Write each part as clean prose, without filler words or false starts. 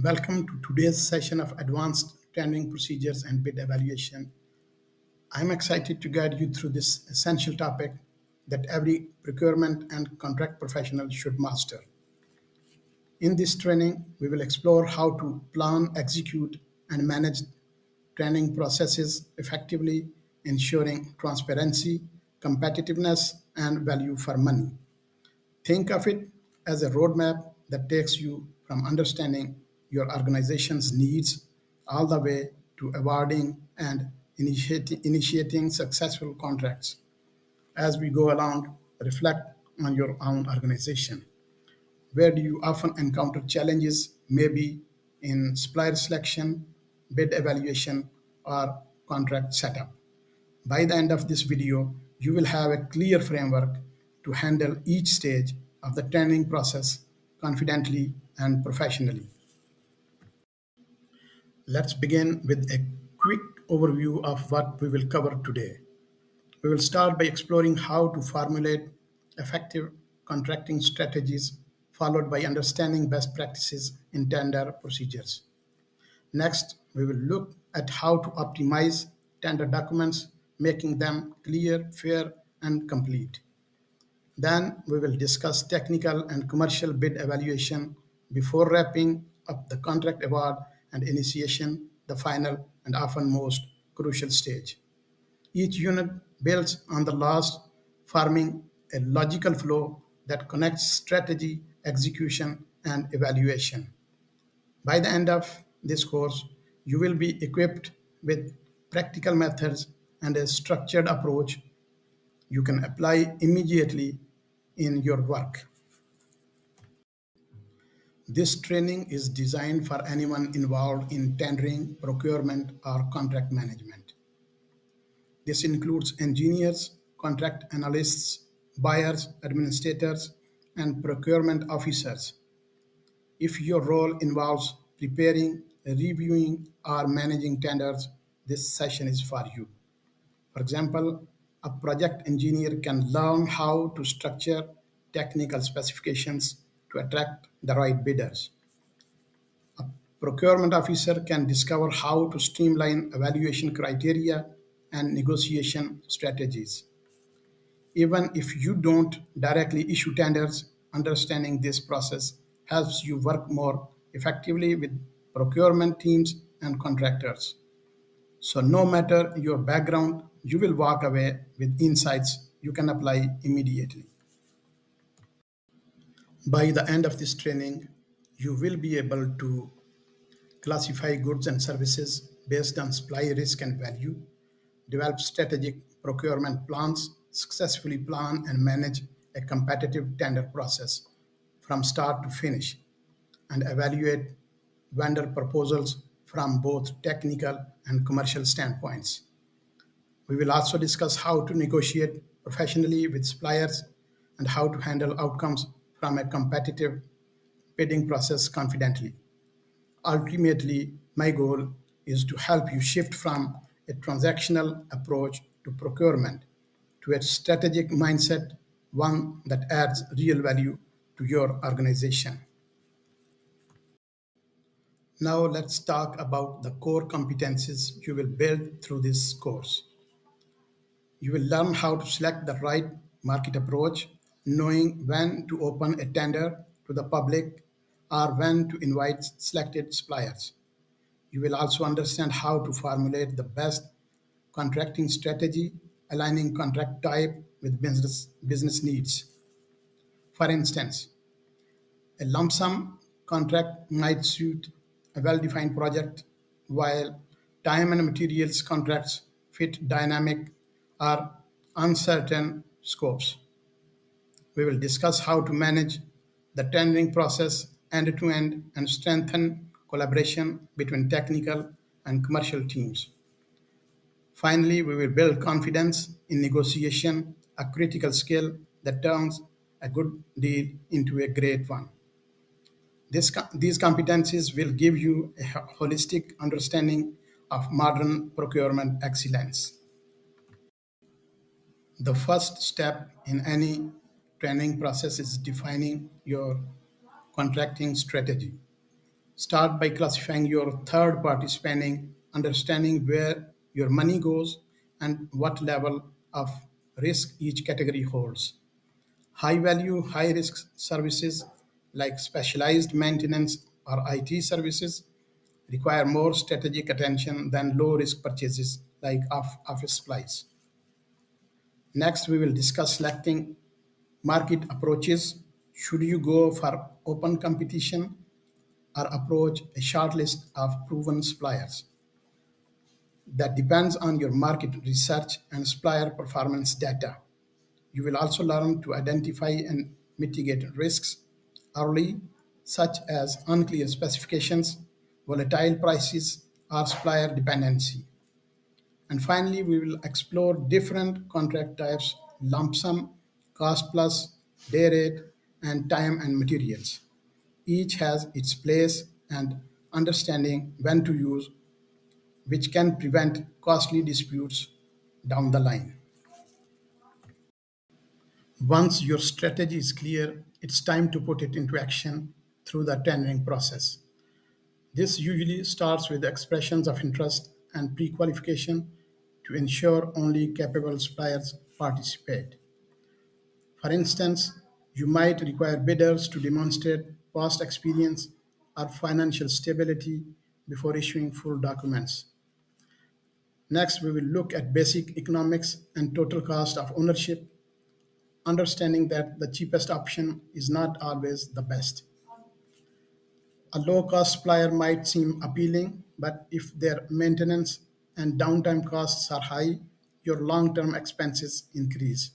Welcome to today's session of Advanced Tendering Procedures and Bid Evaluation. I'm excited to guide you through this essential topic that every procurement and contract professional should master. In this training, we will explore how to plan, execute, and manage training processes effectively, ensuring transparency, competitiveness, and value for money. Think of it as a roadmap that takes you from understanding your organization's needs all the way to awarding and initiating successful contracts. As we go along, reflect on your own organization. Where do you often encounter challenges, maybe in supplier selection, bid evaluation, or contract setup? By the end of this video, you will have a clear framework to handle each stage of the tendering process confidently and professionally. Let's begin with a quick overview of what we will cover today. We will start by exploring how to formulate effective contracting strategies, followed by understanding best practices in tender procedures. Next, we will look at how to optimize tender documents, making them clear, fair, and complete. Then we will discuss technical and commercial bid evaluation before wrapping up the contract award and initiation, the final and often most crucial stage. Each unit builds on the last, forming a logical flow that connects strategy, execution, and evaluation. By the end of this course, you will be equipped with practical methods and a structured approach you can apply immediately in your work. This training is designed for anyone involved in tendering, procurement, or contract management. This includes engineers, contract analysts, buyers, administrators, and procurement officers. If your role involves preparing, reviewing, or managing tenders, this session is for you. For example, a project engineer can learn how to structure technical specifications to attract the right bidders. A procurement officer can discover how to streamline evaluation criteria and negotiation strategies. Even if you don't directly issue tenders, understanding this process helps you work more effectively with procurement teams and contractors. So no matter your background, you will walk away with insights you can apply immediately. By the end of this training, you will be able to classify goods and services based on supply risk and value, develop strategic procurement plans, successfully plan and manage a competitive tender process from start to finish, and evaluate vendor proposals from both technical and commercial standpoints. We will also discuss how to negotiate professionally with suppliers and how to handle outcomes from a competitive bidding process confidently. Ultimately, my goal is to help you shift from a transactional approach to procurement to a strategic mindset, one that adds real value to your organization. Now let's talk about the core competencies you will build through this course. You will learn how to select the right market approach, knowing when to open a tender to the public or when to invite selected suppliers. You will also understand how to formulate the best contracting strategy, aligning contract type with business needs. For instance, a lump sum contract might suit a well-defined project, while time and materials contracts fit dynamic or uncertain scopes. We will discuss how to manage the tendering process end-to-end and strengthen collaboration between technical and commercial teams. Finally, we will build confidence in negotiation, a critical skill that turns a good deal into a great one. These competencies will give you a holistic understanding of modern procurement excellence. The first step in any training process is defining your contracting strategy. Start by classifying your third party spending, understanding where your money goes and what level of risk each category holds. High value, high risk services like specialized maintenance or IT services require more strategic attention than low risk purchases like office supplies. Next, we will discuss selecting market approaches. Should you go for open competition or approach a short list of proven suppliers? That depends on your market research and supplier performance data. You will also learn to identify and mitigate risks early, such as unclear specifications, volatile prices, or supplier dependency. And finally, we will explore different contract types: lump sum, cost plus, day rate, and time and materials. Each has its place, and understanding when to use which can prevent costly disputes down the line. Once your strategy is clear, it's time to put it into action through the tendering process. This usually starts with expressions of interest and pre qualification to ensure only capable suppliers participate. For instance, you might require bidders to demonstrate past experience or financial stability before issuing full documents. Next, we will look at basic economics and total cost of ownership, understanding that the cheapest option is not always the best. A low cost supplier might seem appealing, but if their maintenance and downtime costs are high, your long term expenses increase.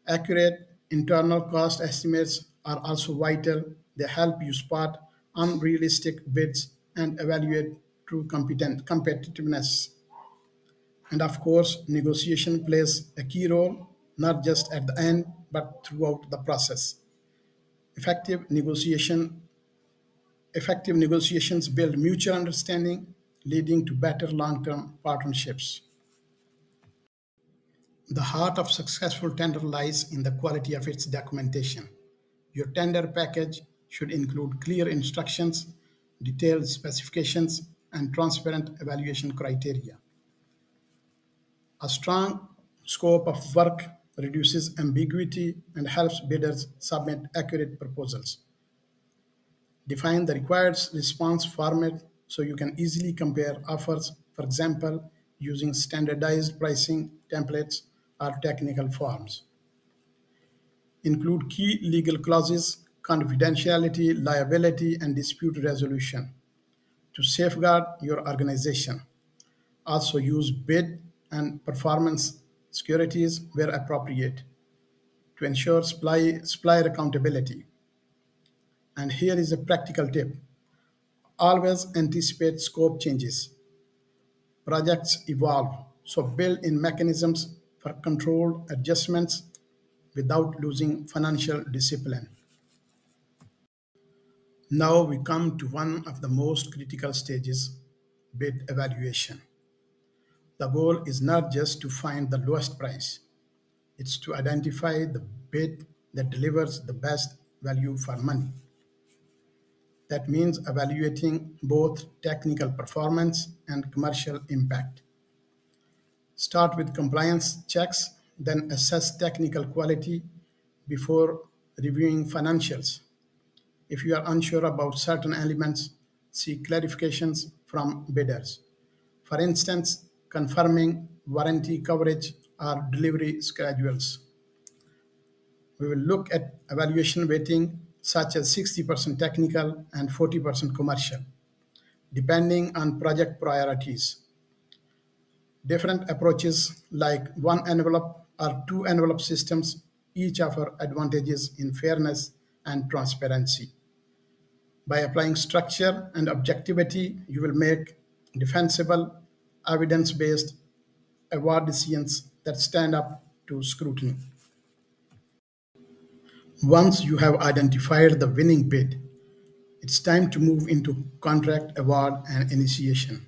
Accurate internal cost estimates are also vital. They help you spot unrealistic bids and evaluate true competitiveness. And of course, negotiation plays a key role, not just at the end, but throughout the process. Effective negotiation Effective negotiations build mutual understanding, leading to better long-term partnerships. The heart of successful tender lies in the quality of its documentation. Your tender package should include clear instructions, detailed specifications, and transparent evaluation criteria. A strong scope of work reduces ambiguity and helps bidders submit accurate proposals. Define the required response format so you can easily compare offers, for example, using standardized pricing templates or technical forms. Include key legal clauses, confidentiality, liability, and dispute resolution to safeguard your organization. Also use bid and performance securities where appropriate to ensure supplier accountability. And here is a practical tip: always anticipate scope changes. Projects evolve, so build in mechanisms for controlled adjustments without losing financial discipline. Now we come to one of the most critical stages: bid evaluation. The goal is not just to find the lowest price, it's to identify the bid that delivers the best value for money. That means evaluating both technical performance and commercial impact. Start with compliance checks, then assess technical quality before reviewing financials. If you are unsure about certain elements, seek clarifications from bidders. For instance, confirming warranty coverage or delivery schedules. We will look at evaluation weighting, such as 60% technical and 40% commercial, depending on project priorities. Different approaches like one envelope or two envelope systems each offer advantages in fairness and transparency. By applying structure and objectivity, you will make defensible, evidence based award decisions that stand up to scrutiny. Once you have identified the winning bid, it's time to move into contract award and initiation.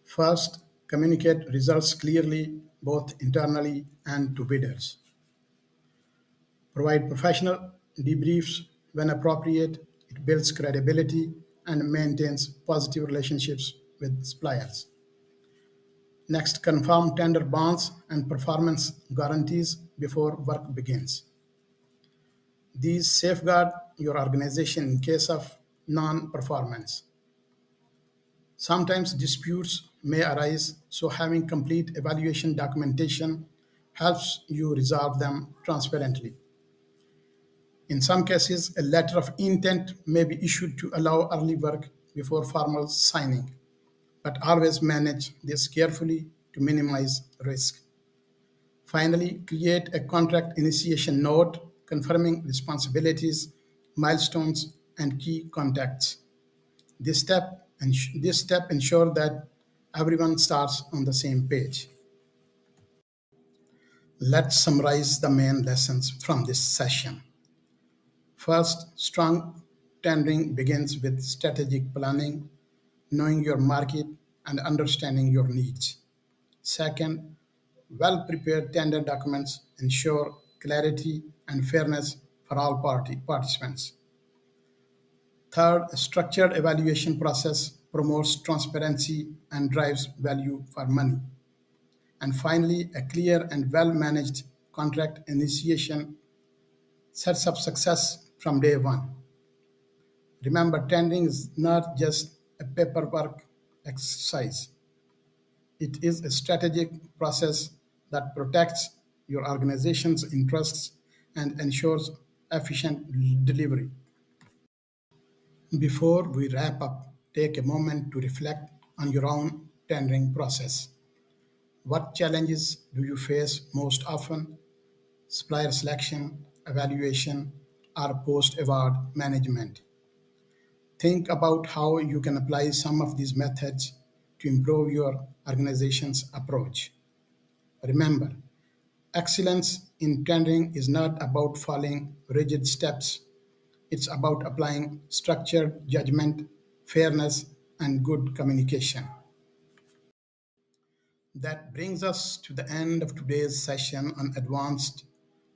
First, communicate results clearly, both internally and to bidders. Provide professional debriefs when appropriate. It builds credibility and maintains positive relationships with suppliers. Next, confirm tender bonds and performance guarantees before work begins. These safeguard your organization in case of non-performance. Sometimes disputes may arise, so having complete evaluation documentation helps you resolve them transparently. In some cases, a letter of intent may be issued to allow early work before formal signing, but always manage this carefully to minimize risk. Finally, create a contract initiation note confirming responsibilities, milestones, and key contacts. This step ensures that everyone starts on the same page. Let's summarize the main lessons from this session. First, strong tendering begins with strategic planning, knowing your market and understanding your needs. Second, well-prepared tender documents ensure clarity and fairness for all participants. Third, a structured evaluation process promotes transparency and drives value for money. And finally, a clear and well-managed contract initiation sets up success from day one. Remember, tendering is not just a paperwork exercise. It is a strategic process that protects your organization's interests and ensures efficient delivery. Before we wrap up, take a moment to reflect on your own tendering process. What challenges do you face most often? Supplier selection, evaluation, or post-award management? Think about how you can apply some of these methods to improve your organization's approach. Remember, excellence in tendering is not about following rigid steps. It's about applying structured judgment, fairness, and good communication. That brings us to the end of today's session on advanced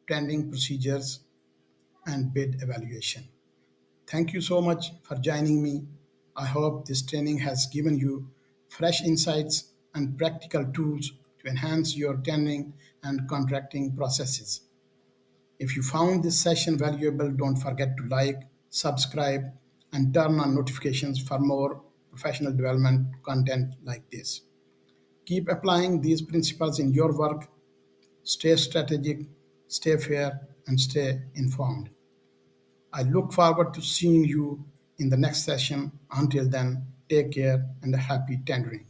tendering procedures and bid evaluation. Thank you so much for joining me. I hope this training has given you fresh insights and practical tools to enhance your tendering and contracting processes. If you found this session valuable, don't forget to like, subscribe, and turn on notifications for more professional development content like this. Keep applying these principles in your work. Stay strategic, stay fair, and stay informed. I look forward to seeing you in the next session. Until then, take care and happy tendering.